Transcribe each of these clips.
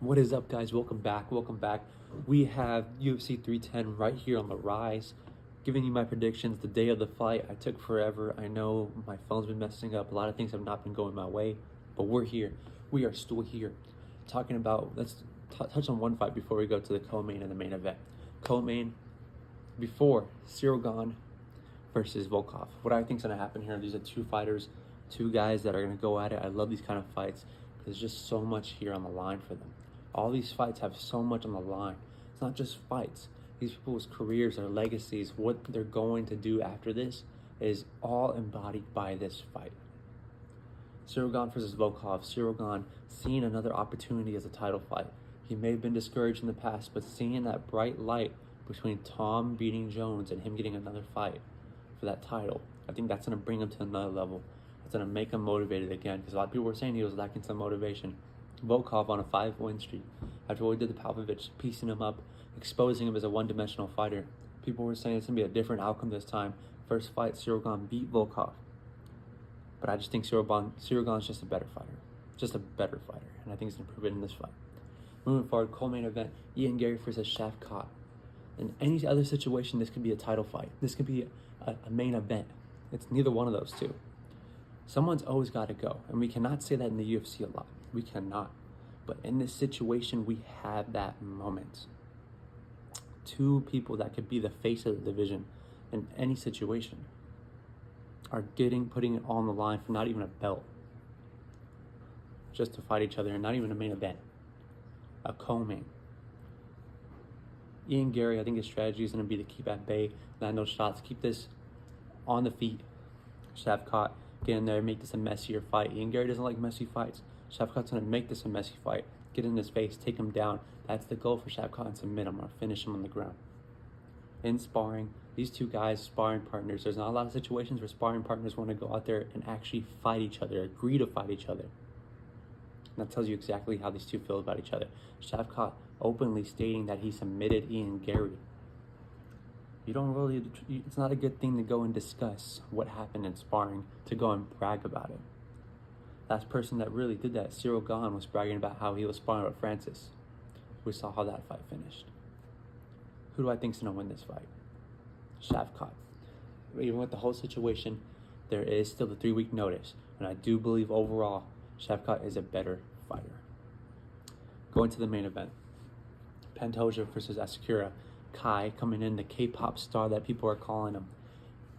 What is up, guys? Welcome back. Welcome back. We have UFC 310 right here on the rise. Giving you my predictions the day of the fight. I took forever. I know my phone's been messing up. A lot of things have not been going my way, but we're here. We are still here. Talking about, let's touch on one fight before we go to the co-main and the main event. Co-main before Ciryl Gane versus Volkov. What I think is going to happen here, these are two fighters, two guys that are going to go at it. I love these kind of fights. There's just so much here on the line for them. All these fights have so much on the line. It's not just fights. These people's careers, their legacies, what they're going to do after this is all embodied by this fight. Ciryl Gane versus Volkov. Ciryl Gane seeing another opportunity as a title fight. He may have been discouraged in the past, but seeing that bright light between Tom beating Jones and him getting another fight for that title, I think that's going to bring him to another level. It's going to make him motivated again, because a lot of people were saying he was lacking some motivation. Volkov on a 5-win streak after what we did to Pavlovich, piecing him up, exposing him as a one-dimensional fighter. People were saying it's going to be a different outcome this time. First fight, Ciryl Gane beat Volkov. But I just think Ciryl Gane's just a better fighter. Just a better fighter. And I think he's going to prove it in this fight. Moving forward, co-main event, Ian Garry versus Shavkat. In any other situation, this could be a title fight. This could be a main event. It's neither one of those two. Someone's always got to go. And we cannot say that in the UFC a lot. We cannot. But in this situation, we have that moment. Two people that could be the face of the division in any situation are putting it all on the line for not even a belt. Just to fight each other, and not even a main event. A co-main. Ian Garry, I think his strategy is going to be to keep at bay, land those shots, keep this on the feet. Shavkat, get in there, make this a messier fight. Ian Garry doesn't like messy fights. Shavkat's going to make this a messy fight. Get in his face, take him down. That's the goal for Shavkat, and submit him or finish him on the ground. In sparring, these two guys, sparring partners, there's not a lot of situations where sparring partners want to go out there and actually fight each other, agree to fight each other. And that tells you exactly how these two feel about each other. Shavkat openly stating that he submitted Ian Garry. It's not a good thing to go and discuss what happened in sparring, to go and brag about it. Last person that really did that, Ciryl Gane, was bragging about how he was sparring with Francis. We saw how that fight finished. Who do I think is going to win this fight? Shavkat. Even with the whole situation, there is still the 3-week notice. And I do believe overall, Shavkat is a better fighter. Going to the main event. Pantoja versus Asakura. Kai coming in, the K-pop star that people are calling him.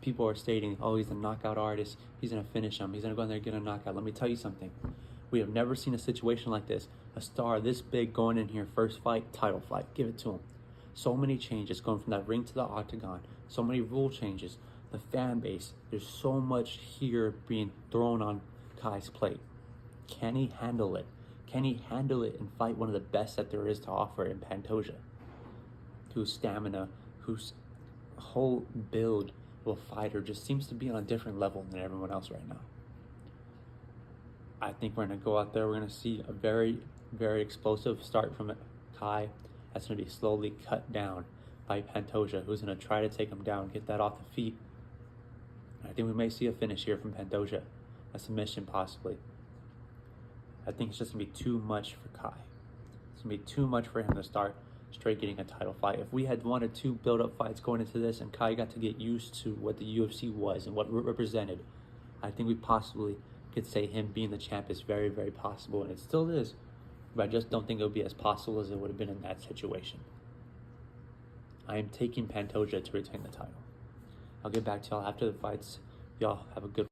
People are stating, oh, he's a knockout artist. He's going to finish him. He's going to go in there and get a knockout. Let me tell you something. We have never seen a situation like this. A star this big going in here, first fight, title fight. Give it to him. So many changes going from that ring to the octagon. So many rule changes. The fan base. There's so much here being thrown on Kai's plate. Can he handle it? Can he handle it and fight one of the best that there is to offer in Pantoja? Whose stamina, whose whole build of a fighter just seems to be on a different level than everyone else right now. I think we're going to go out there. We're going to see a very, very explosive start from Kai. That's going to be slowly cut down by Pantoja, who's going to try to take him down, get that off the feet. I think we may see a finish here from Pantoja. A submission, possibly. I think it's just going to be too much for Kai. It's going to be too much for him to start straight getting a title fight. If we had wanted 2 build-up fights going into this and Kai got to get used to what the UFC was and what it represented, I think we possibly could say him being the champ is very, very possible, and it still is, but I just don't think it would be as possible as it would have been in that situation. I am taking Pantoja to retain the title. I'll get back to y'all after the fights. Y'all have a good